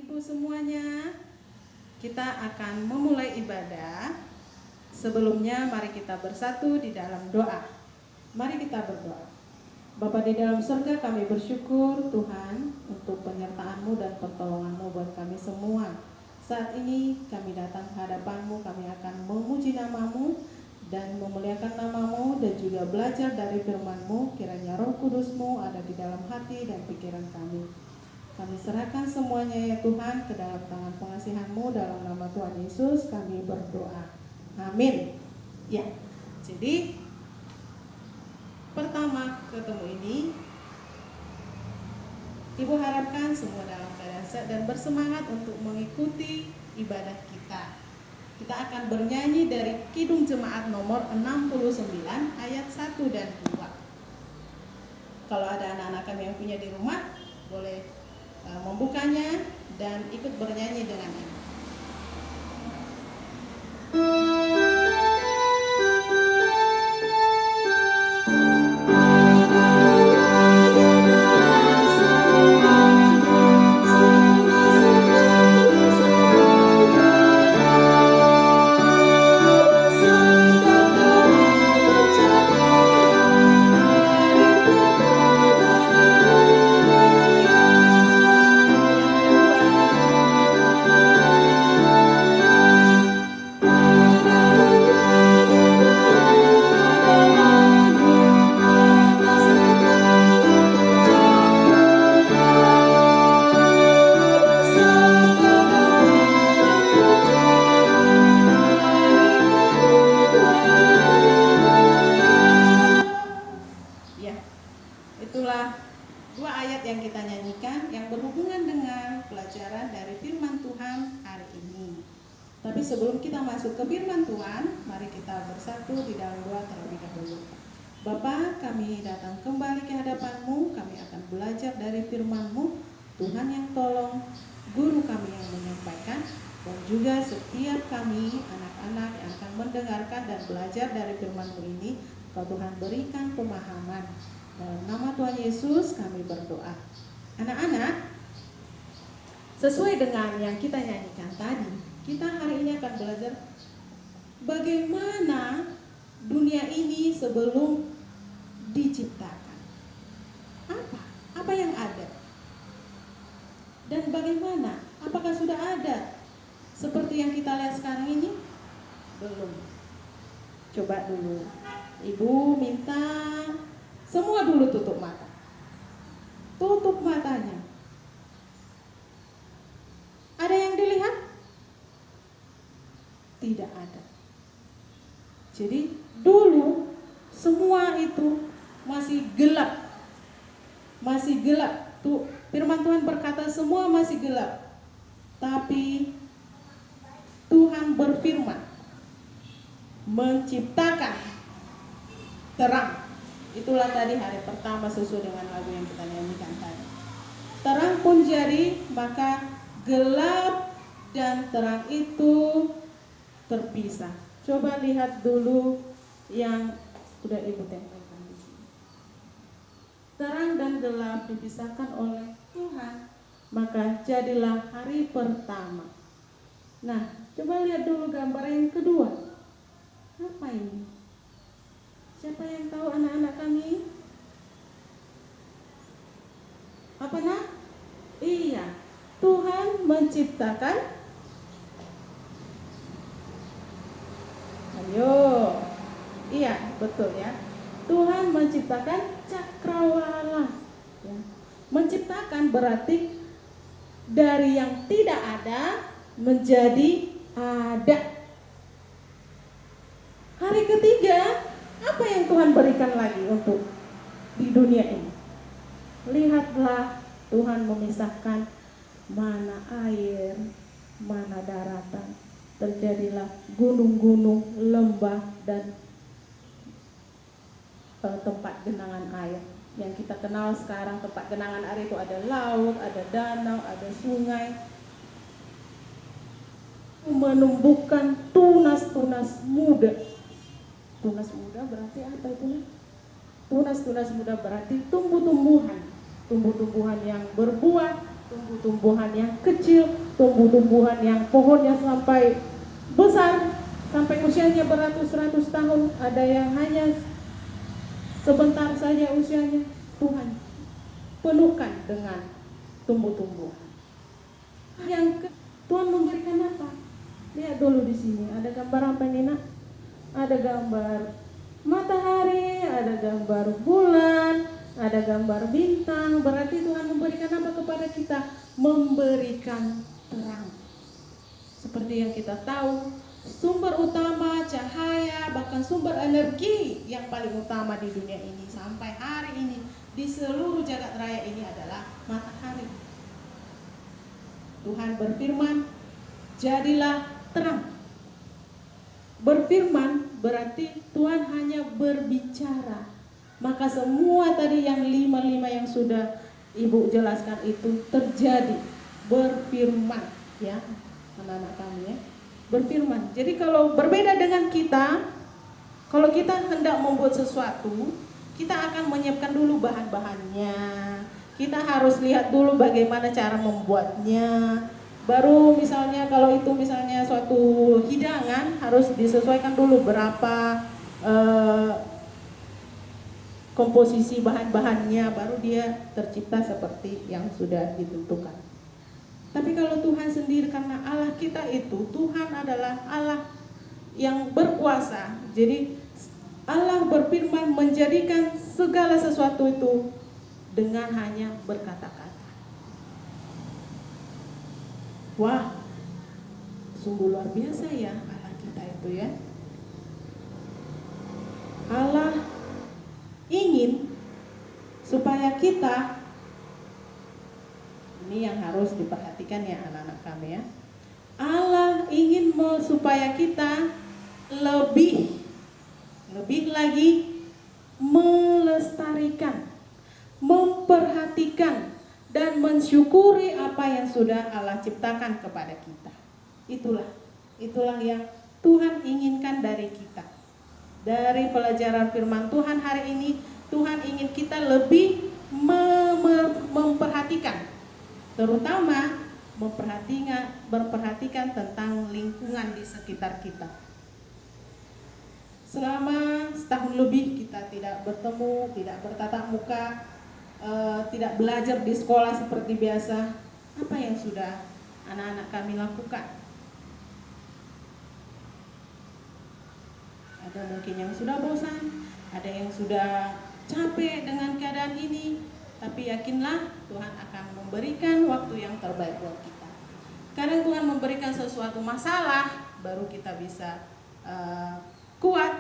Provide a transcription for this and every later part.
Ibu semuanya, kita akan memulai ibadah. Sebelumnya mari kita bersatu di dalam doa. Mari kita berdoa. Bapa di dalam surga, kami bersyukur Tuhan untuk penyertaan-Mu dan pertolongan-Mu buat kami semua. Saat ini kami datang ke hadapan-Mu, kami akan memuji nama-Mu dan memuliakan nama-Mu dan juga belajar dari firman-Mu. Kiranya Roh Kudus-Mu ada di dalam hati dan pikiran kami. Kami serahkan semuanya ya Tuhan ke dalam tangan pengasihan-Mu, dalam nama Tuhan Yesus kami berdoa. Amin. Ya, jadi pertama ketemu ini, Ibu harapkan semua dalam keadaan sehat dan bersemangat untuk mengikuti ibadah kita. Kita akan bernyanyi dari Kidung Jemaat nomor 69 ayat 1 dan 2. Kalau ada anak-anak kami yang punya di rumah, boleh membukanya dan ikut bernyanyi dengan ini. Itulah dua ayat yang kita nyanyikan yang berhubungan dengan pelajaran dari firman Tuhan hari ini. Tapi sebelum kita masuk ke firman Tuhan, mari kita bersatu di dalam doa terlebih dahulu. Bapa, kami datang kembali ke hadapan-Mu, kami akan belajar dari firman-Mu. Tuhan yang tolong guru kami yang menyampaikan, dan juga setiap kami anak-anak yang akan mendengarkan dan belajar dari firman-Mu ini, Kau Tuhan berikan pemahaman. Dalam nama Tuhan Yesus kami berdoa. Anak-anak, sesuai dengan yang kita nyanyikan tadi, kita hari ini akan belajar bagaimana dunia ini sebelum diciptakan. Apa yang ada? Dan bagaimana? Apakah sudah ada seperti yang kita lihat sekarang ini? Belum. Coba dulu. Ibu minta semua dulu tutup mata. Tutup matanya. Ada yang dilihat? Tidak ada. Jadi dulu semua itu masih gelap. Masih gelap. Tuh, firman Tuhan berkata semua masih gelap. Tapi Tuhan berfirman menciptakan terang. Itulah tadi hari pertama sesuai dengan lagu yang kita nyanyikan tadi. Terang pun jadi, maka gelap dan terang itu terpisah. Coba lihat dulu yang sudah Ibu tempelkan di sini. Terang dan gelap dipisahkan oleh Tuhan, maka jadilah hari pertama. Nah, coba lihat dulu gambar yang kedua. Apa ini? Siapa yang tahu anak-anak kami? Apa nak? Iya, Tuhan menciptakan. Ayo, iya betul ya. Tuhan menciptakan cakrawala. Ya. Menciptakan berarti dari yang tidak ada menjadi ada. Hari ketiga, apa yang Tuhan berikan lagi untuk di dunia ini? Lihatlah, Tuhan memisahkan mana air, mana daratan. Terjadilah gunung-gunung, lembah, dan tempat genangan air. Yang kita kenal sekarang tempat genangan air itu ada laut, ada danau, ada sungai. Menumbuhkan tunas-tunas muda. Tunas muda berarti apa itu? Tunas-tunas muda berarti tumbuh-tumbuhan yang berbuah tumbuh-tumbuhan yang kecil, tumbuh-tumbuhan yang pohonnya sampai besar, sampai usianya beratus-ratus tahun, ada yang hanya sebentar saja usianya. Tuhan penuhkan dengan tumbuh-tumbuhan. Tuhan memberikan apa? Lihat dulu di sini, ada gambar apa ini nak? Ada gambar matahari, ada gambar bulan, ada gambar bintang. Berarti Tuhan memberikan apa kepada kita? Memberikan terang. Seperti yang kita tahu, sumber utama cahaya, bahkan sumber energi yang paling utama di dunia ini sampai hari ini di seluruh jagat raya ini adalah matahari. Tuhan berfirman, jadilah terang. Berfirman berarti Tuhan hanya berbicara. Maka semua tadi yang lima yang sudah Ibu jelaskan itu terjadi. Berfirman, ya anak-anak kami ya. Berfirman. Jadi kalau berbeda dengan kita, kalau kita hendak membuat sesuatu, kita akan menyiapkan dulu bahan-bahannya. Kita harus lihat dulu bagaimana cara membuatnya. Baru misalnya kalau itu misalnya suatu hidangan harus disesuaikan dulu berapa komposisi bahan-bahannya, baru dia tercipta seperti yang sudah ditentukan. Tapi kalau Tuhan sendiri, karena Allah kita itu, Tuhan adalah Allah yang berkuasa. Jadi Allah berfirman menjadikan segala sesuatu itu dengan hanya berkata-kata. Wah, sungguh luar biasa ya Allah kita itu ya. Allah ingin supaya kita, ini yang harus diperhatikan ya anak-anak kami ya. Allah ingin supaya kita lebih lagi melestarikan, memperhatikan dan mensyukuri apa yang sudah Allah ciptakan kepada kita. Itulah yang Tuhan inginkan dari kita. Dari pelajaran firman Tuhan hari ini, Tuhan ingin kita lebih memperhatikan, terutama memperhatikan tentang lingkungan di sekitar kita. Selama setahun lebih kita tidak bertemu, tidak bertatap muka, tidak belajar di sekolah seperti biasa. Apa yang sudah anak-anak kami lakukan? Ada mungkin yang sudah bosan, ada yang sudah capek dengan keadaan ini. Tapi yakinlah Tuhan akan memberikan waktu yang terbaik buat kita. Kadang Tuhan memberikan sesuatu masalah, baru kita bisa kuat,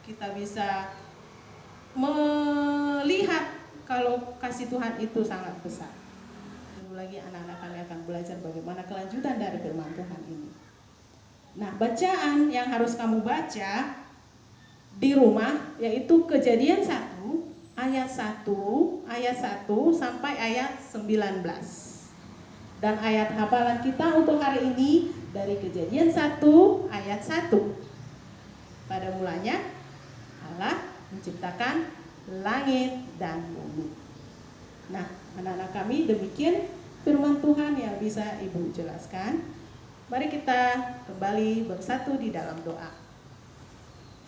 kita bisa melihat kalau kasih Tuhan itu sangat besar. Dulu lagi anak-anak kami akan belajar bagaimana kelanjutan dari firman Tuhan ini. Nah, bacaan yang harus kamu baca di rumah yaitu Kejadian 1 ayat 1 sampai ayat 19. Dan ayat hafalan kita untuk hari ini dari Kejadian 1 ayat 1. Pada mulanya Allah menciptakan langit dan bumi. Nah, anak-anak kami, demikian firman Tuhan yang bisa Ibu jelaskan. Mari kita kembali bersatu di dalam doa.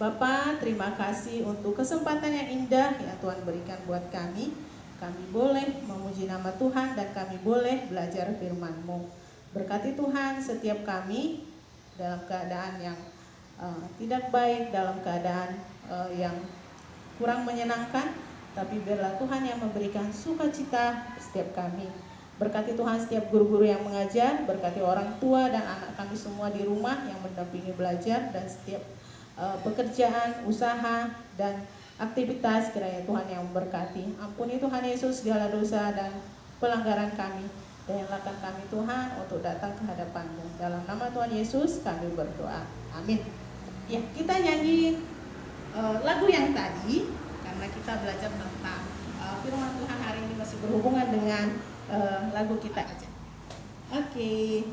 Bapa, terima kasih untuk kesempatan yang indah yang Tuhan berikan buat kami. Kami boleh memuji nama Tuhan dan kami boleh belajar firman-Mu. Berkati Tuhan setiap kami dalam keadaan yang tidak baik, dalam keadaan yang kurang menyenangkan, tapi biarlah Tuhan yang memberikan sukacita setiap kami. Berkati Tuhan setiap guru-guru yang mengajar, berkati orang tua dan anak kami semua di rumah yang mendampingi belajar, dan setiap pekerjaan, usaha, dan aktivitas kiranya Tuhan yang memberkati. Ampuni Tuhan Yesus segala dosa dan pelanggaran kami, dan nyalakan kami Tuhan untuk datang ke hadapan-Mu. Dalam nama Tuhan Yesus kami berdoa. Amin. Ya, kita nyanyi lagu yang tadi karena kita belajar tentang firman Tuhan hari ini masih berhubungan dengan lagu kita aja. Oke.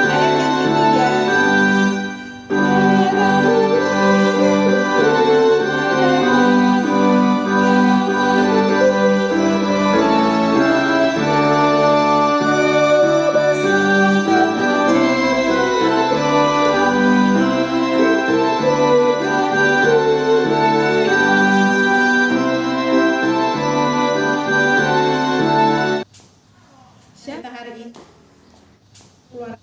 Ayat yang ketiga. Kita hari ini keluar